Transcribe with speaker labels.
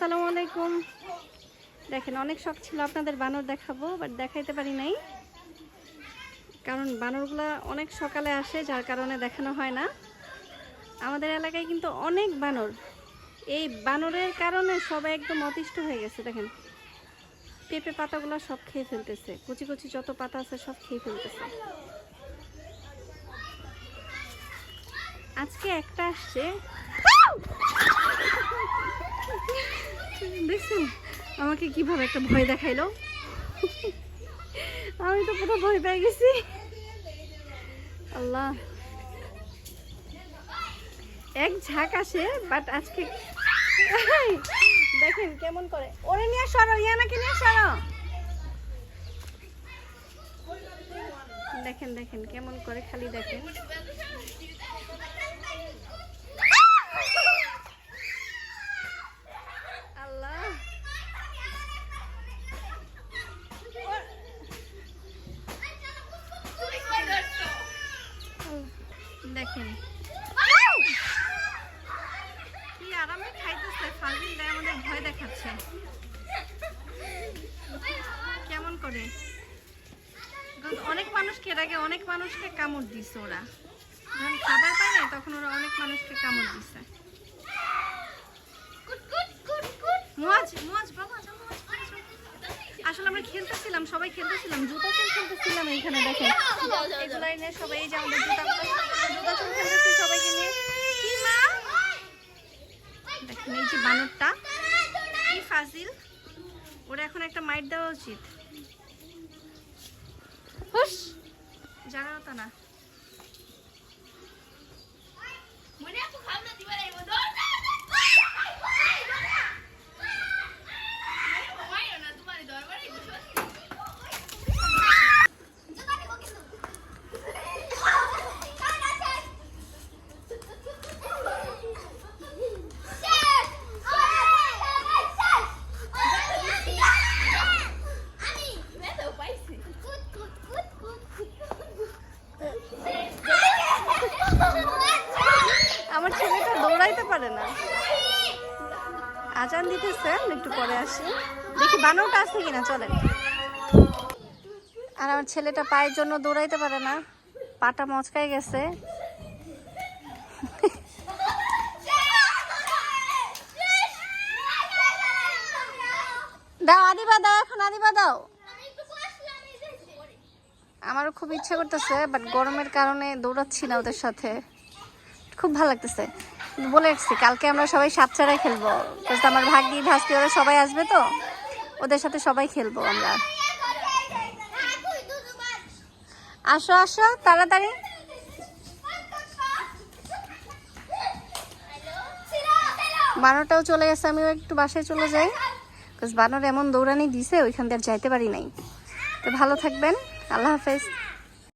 Speaker 1: আসসালামু আলাইকুম। দেখেন অনেক শখ ছিল আপনাদের বানর দেখাবো, বাট দেখাইতে পারি নাই, কারণ বানরগুলো অনেক সকালে আসে, যার কারণে দেখানো হয় না। আমাদের এলাকায় কিন্তু অনেক বানর, এই বানরের কারণে সবাই একদম অতিষ্ঠ হয়ে গেছে। দেখেন পেঁপে পাতাগুলো সব খেয়ে ফেলতেছে, কুচি কুচি যত পাতা আছে সব খেয়ে ফেলতেছে। আজকে একটা আসছে, দেখছেন আমাকে কিভাবে একটা ভয় দেখাইলো, আমি তো পুরো ভয় পেয়ে গেছি। আল্লাহ, এক ঝাঁক আসে, বাট আজকে দেখেন কেমন করে। ওরে নিয়ে সরো, ইয়ানাকে নিয়ে সরো। দেখেন দেখেন কেমন করে, খালি দেখেন। আল্লাহ, দেখেন কি আরামে খাইতেছে, ফাজিল দেয় আমাদের ভয় দেখাচ্ছে কেমন করে। অনেক মানুষকে এর আগে অনেক মানুষকে কামড় দিছে, ওরা যখন খাবার পায় না তখন ওরা অনেক মানুষকে কামড় দিছে। আসলে আমরা খেলতেছিলাম, সবাই খেলতেছিলাম, জুতা চুল খেলতেছিলাম এইখানে। দেখেন এগুলো নিয়ে সবাই, এই যে আমাদের জুতা চুল খেলতেছি সবাইকে নিয়ে। কি মা, দেখেন এই যে বানরটা কি ফাজিল, ওরা এখন একটা মাইট দেওয়া উচিত। হুশ, জানাও তা না। আমার ছেলেটা দৌড়াইতে পারে না, আজান দিতেছে, একটু পরে আসি, দেখি বানরটা আছে কিনা, চলেন। আর আমার ছেলেটা পায়ের জন্য দৌড়াইতে পারে না, পাটা মচকায় গেছে। দাও আদিবা, দাও এখন আদিবা দাও। আমারও খুব ইচ্ছা করতেছে, বাট গরমের কারণে দৌড়াচ্ছি না ওদের সাথে। খুব ভালো লাগতেছে, বলে রাখছি কালকে আমরা সবাই সাতচারায় খেলবো, আমার ভাগ্নি ভাস্তি ওরা সবাই আসবে, তো ওদের সাথে সবাই খেলবো আমরা। আসো আসো তাড়াতাড়ি। বানরটাও চলে গেছে, আমিও একটু বাসায় চলে যাই, বানর এমন দৌড়ানি দিছে ওইখান দিয়ে আর যাইতে পারি নাই। তো ভালো থাকবেন, আল্লাহ হাফেজ।